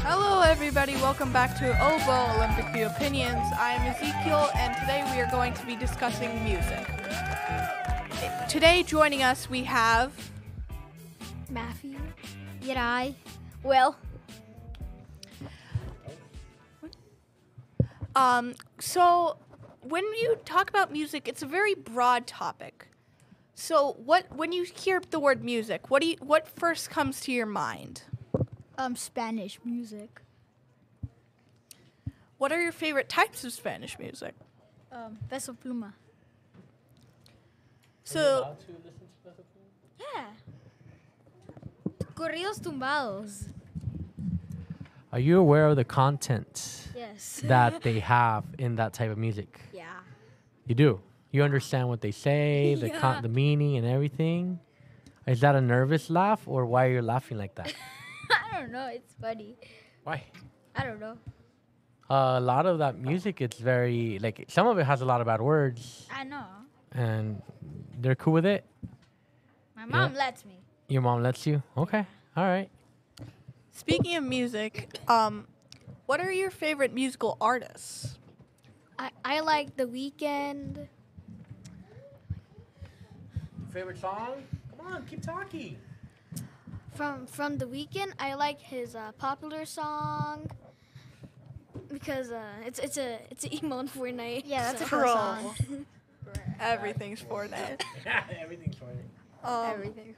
Hello everybody, welcome back to OVO Olympic View Opinions. I am Ezekiel and today we are going to be discussing music. Today joining us we have Matthew, Yirai, Will. So when you talk about music, it's a very broad topic. So when you hear the word music, what first comes to your mind? Spanish music. What are your favorite types of Spanish music? Peso Pluma. So, are you allowed to listen to Peso Pluma? Yeah. Corridos tumbados. Are you aware of the content Yes. that they have in that type of music? Yeah. You do. You understand what they say, Yeah. the meaning and everything. Is that a nervous laugh, or why are you laughing like that? I don't know. It's funny. Why? I don't know. A lot of that music, it's very like some of it has a lot of bad words, I know. and they're cool with it. My mom lets me. Your mom lets you. Okay. All right. speaking of music, what are your favorite musical artists? I like The Weeknd. Favorite song? Come on, keep talking. From The Weeknd, I like his popular song because it's an emo on Fortnite. Yeah, that's a cool Bro. song. Everything's Fortnite. Everything's for it. Everything.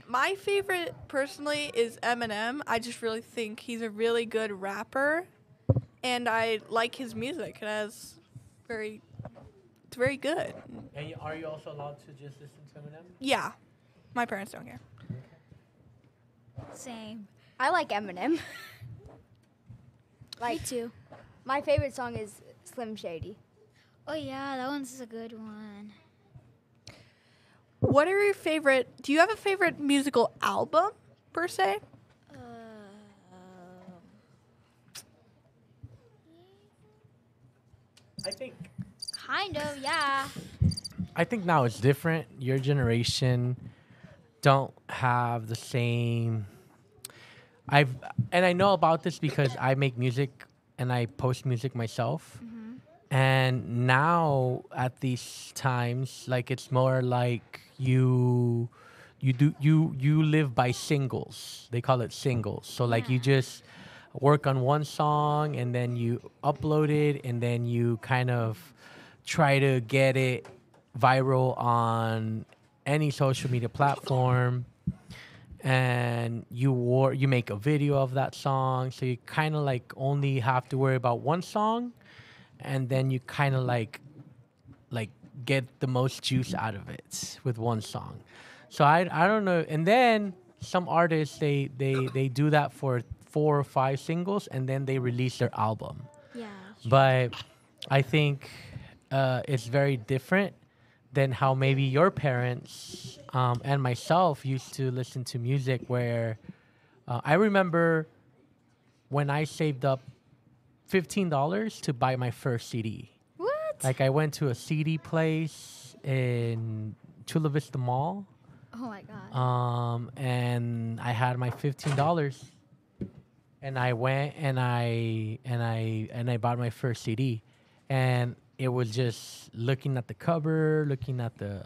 My favorite, personally, is Eminem. I just really think he's a really good rapper, and I like his music. It's very good. And are you also allowed to just listen to Eminem? Yeah, my parents don't care. Same. I like Eminem. Me too. My favorite song is Slim Shady. Oh yeah, that one's a good one. What are your favorite? Do you have a favorite musical album per se? I think. Kind of, yeah. I think now it's different. Your generation don't have the same. I know about this because I make music and I post music myself. And now at these times, like it's more like you live by singles. They call it singles. So like you just work on one song and then you upload it and then you kind of try to get it viral on any social media platform, and you make a video of that song. So you kind of like only have to worry about one song, and then you kind of like get the most juice out of it with one song. So I don't know. And then some artists they do that for 4 or 5 singles and then they release their album. Yeah. But I think it's very different than how maybe your parents and myself used to listen to music, where I remember when I saved up $15 to buy my first CD. What? Like I went to a CD place in Chula Vista Mall, Oh my god. and I had my $15, and I went and I bought my first CD, and it was just looking at the cover, looking at the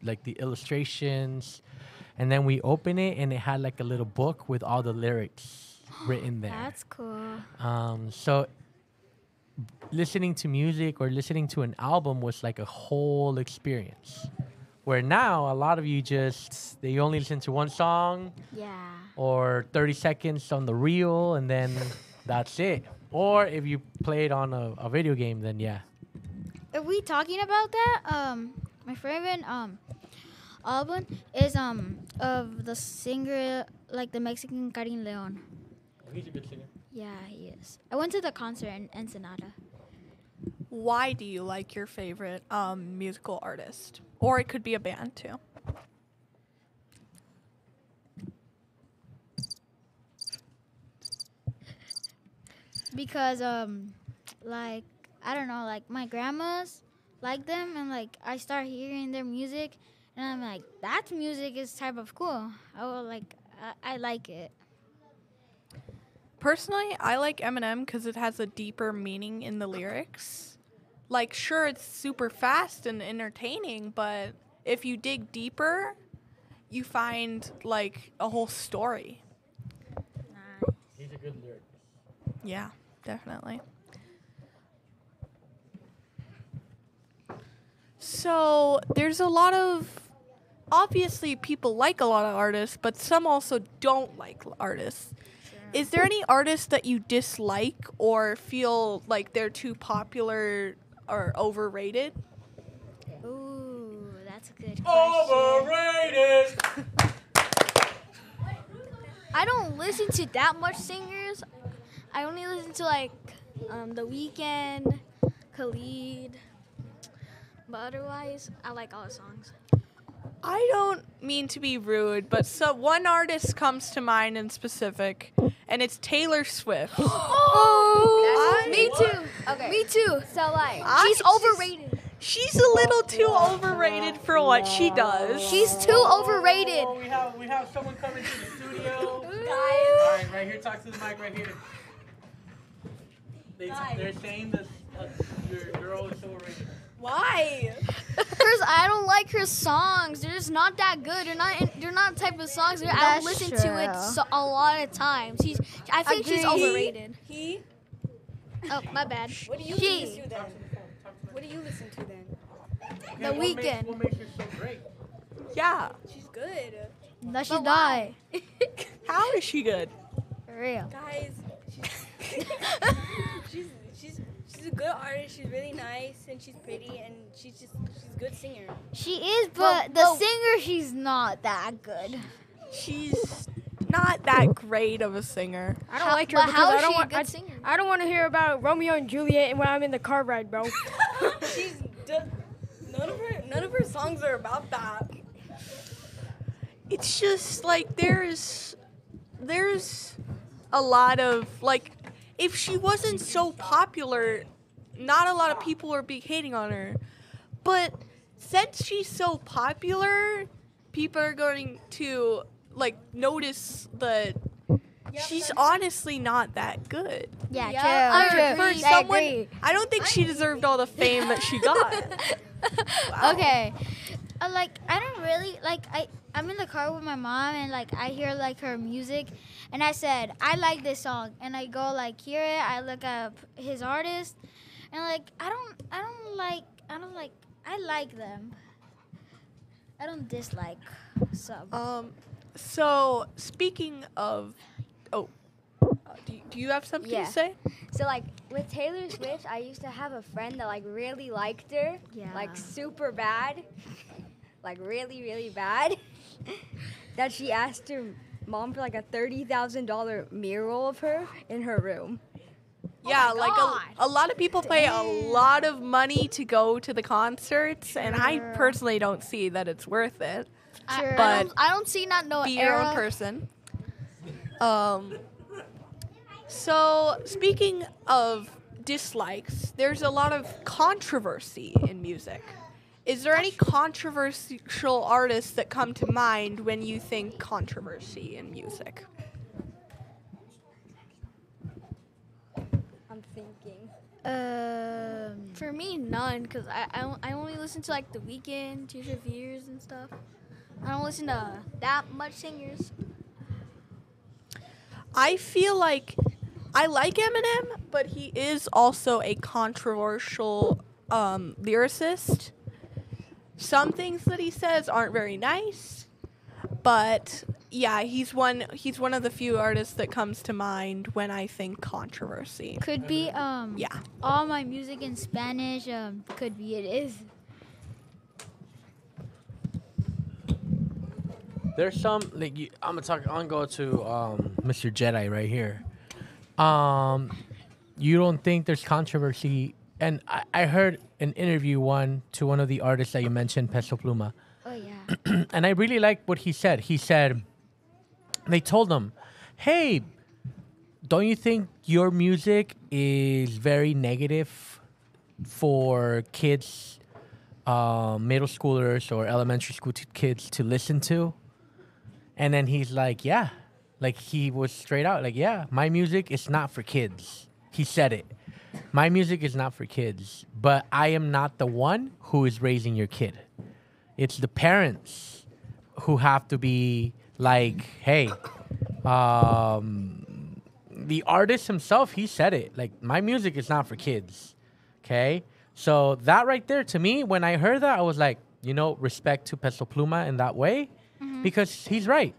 like the illustrations, and then we opened it and it had like a little book with all the lyrics written there. That's cool. So listening to music or listening to an album was like a whole experience. Where now a lot of you they only listen to one song Yeah. or 30 seconds on the reel and then that's it. Or if you play it on a video game, then yeah. Are we talking about that? My favorite album is of the singer, like the Mexican Karin Leon. He's a good singer. Yeah, he is. I went to the concert in Ensenada. Why do you like your favorite musical artist? Or it could be a band too. Because like I don't know, like my grandma's like them, and like I start hearing their music, and I'm like, that music is type of cool. I like it. Personally, I like Eminem because it has a deeper meaning in the lyrics. Like, sure, it's super fast and entertaining, but if you dig deeper, you find like a whole story. He's a good lyric. Yeah, definitely. So there's a lot of, obviously people like a lot of artists, but some also don't like artists. Is there any artists that you dislike or feel like they're too popular or overrated? Ooh, that's a good question. Overrated. I don't listen to that much singers. I only listen to like The Weeknd, Khalid. But otherwise, I like all the songs. I don't mean to be rude, but one artist comes to mind in specific, and it's Taylor Swift. Oh, me too. Okay. Me too. So like, She's overrated. She's a little too overrated for what she does. She's too overrated. Oh, we have someone coming to the studio. Guys. All right, right here. Talk to the mic right here. They're saying that your girl is overrated. Why? I don't like her songs. They're just not that good. They're not the type of songs that I That's listen to it true. a lot of times. I think she's Agreed. overrated. He? Oh, my bad. What do you She. listen to then? What do you listen to then? The Weeknd. What makes her so great? Yeah. She's good. No, she's But not. why? How is she good? For real. Guys, she's a good artist. She's really nice and she's pretty and she's a good singer. She is, but the singer, she's not that good. She's not that great of a singer. I don't like her But because how I is don't she a want. good singer? I don't want to hear about Romeo and Juliet when I'm in the car ride, bro. None of her songs are about that. It's just like there's a lot of like, if she wasn't so popular, not a lot of people would be hating on her. But since she's so popular, people are going to like notice that she's honestly not that good. Yeah, Yeah, true. I true. agree. For I someone, agree. I don't think she deserved all the fame that she got. Wow. Okay. I don't really I'm in the car with my mom, and like I hear like her music, and I said I like this song, and I go like hear it. I look up his artist, and like I like them. I don't dislike some. So speaking of, do you have something Yeah. to say? So like with Taylor Swift, I used to have a friend that like really liked her, Yeah. like super bad, like really really bad. That she asked her mom for like a $30,000 mural of her in her room. Yeah, my like God. a lot of people pay a lot of money to go to the concerts, and I Sure. personally don't see that it's worth it. True. But I don't see not no be your era. own person. So speaking of dislikes, there's a lot of controversy in music. Is there any controversial artists that come to mind when you think controversy in music? I'm thinking. For me, none, because I only listen to like The Weeknd, Tears for Fears, and stuff. I don't listen to that much singers. I feel like I like Eminem, but he is also a controversial lyricist. Some things that he says aren't very nice, but yeah, he's one of the few artists that comes to mind when I think controversy. Could be Yeah. all my music in Spanish. Could be it is. There's some like I'm gonna go to Mr. Jedi right here. You don't think there's controversy? And I heard an interview to one of the artists that you mentioned, Peso Pluma, Oh yeah. and I really liked what he said. He said they told him, "Hey, don't you think your music is very negative for kids middle schoolers or elementary school kids to listen to. And then he's like, yeah, like he was straight out like, yeah, my music is not for kids. He said it. My music is not for kids, but I am not the one who is raising your kid. It's the parents who have to be like, hey, the artist himself, he said it. Like, my music is not for kids. Okay? So that right there, to me, when I heard that, I was like, respect to Peso Pluma in that way. Because he's right.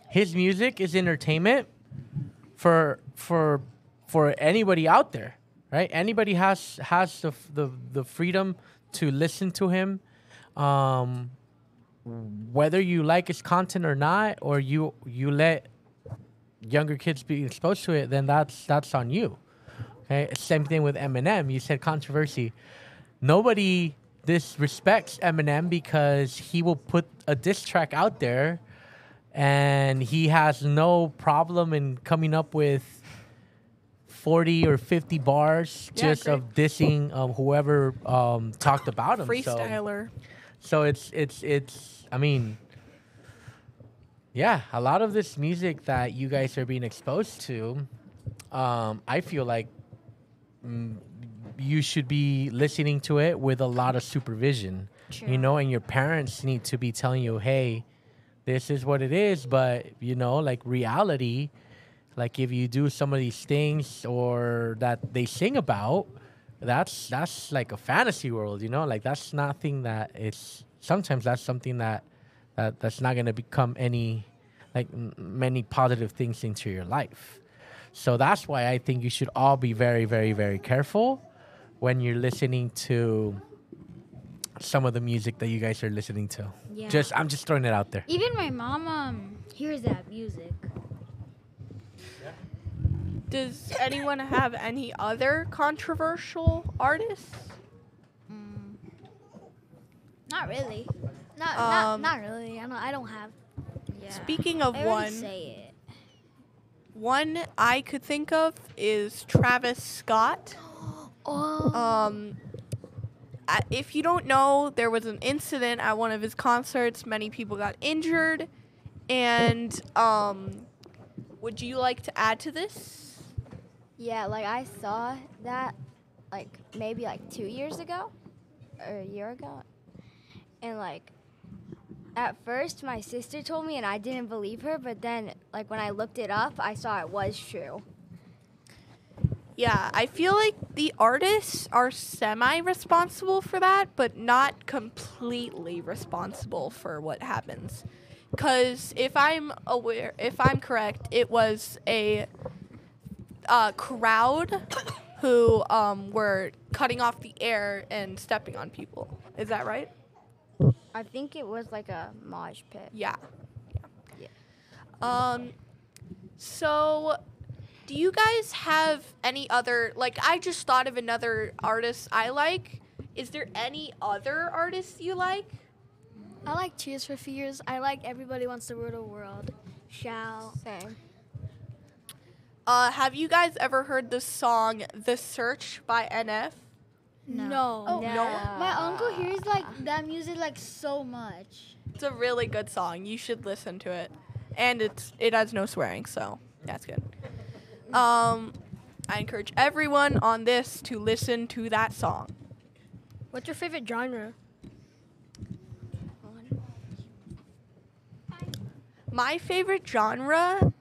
His music is entertainment for anybody out there, right? Anybody has the freedom to listen to him, whether you like his content or not, or you let younger kids be exposed to it, then that's on you. Okay, same thing with Eminem. You said controversy. Nobody disrespects Eminem because he will put a diss track out there, and he has no problem in coming up with 40 or 50 bars just great. of dissing whoever talked about him. Freestyler. So it's I mean, yeah, a lot of this music that you guys are being exposed to, I feel like you should be listening to it with a lot of supervision, and your parents need to be telling you, hey, this is what it is, but like reality, like if you do some of these things or that they sing about, that's like a fantasy world, like that's nothing that it's, sometimes that's something that's not going to become any, like many positive things into your life. So that's why I think you should all be very, very, very careful when you're listening to some of the music that you guys are listening to. Yeah. I'm just throwing it out there. Even my mom hears that music. Does anyone have any other controversial artists? Not really. Not really. I don't have. Yeah. Speaking of I already say it. one I could think of is Travis Scott. If you don't know, there was an incident at one of his concerts. Many people got injured. And would you like to add to this? Yeah, like I saw that like maybe like 2 years ago or a year ago. And like at first my sister told me and I didn't believe her, but then like when I looked it up, I saw it was true. Yeah, I feel like the artists are semi-responsible for that, but not completely responsible for what happens. Because if I'm correct, it was a crowd who were cutting off the air and stepping on people. Is that right? I think it was like a mosh pit. Yeah. Yeah. So, do you guys have any other, like, I just thought of another artist I like. Is there any other artists you like? I like Tears for Fears. I like Everybody Wants to Rule the World. Shall. Same. Have you guys ever heard the song The Search by NF? No. Oh, no? My uncle hears like that music like so much. It's a really good song. You should listen to it. And it has no swearing, so that's good. I encourage everyone on this to listen to that song. What's your favorite genre? My favorite genre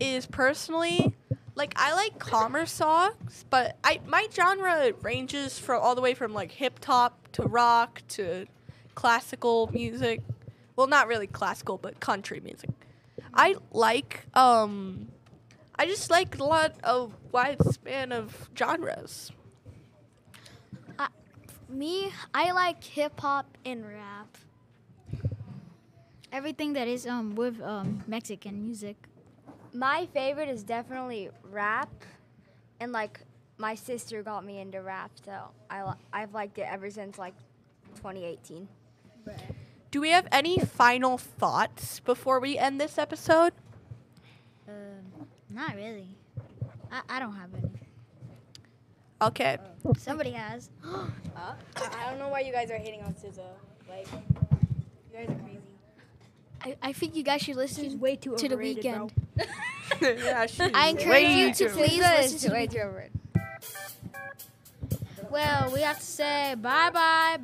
is personally, like, I like calmer songs, but my genre ranges from all the way from like hip hop to rock to classical music. Well, not really classical, but country music. I just like a lot of wide span of genres. I like hip hop and rap. Everything that is with Mexican music. My favorite is definitely rap, and like my sister got me into rap, so I've liked it ever since like 2018. Do we have any final thoughts before we end this episode? Not really. I don't have any. Okay. Somebody has. I don't know why you guys are hating on SZA. Like, you guys are crazy. I think you guys should listen She's way too to The overrated, Weeknd. bro. Yeah, she's I encourage you to please SZA listen is to way the too overrated. Well, we have to say bye.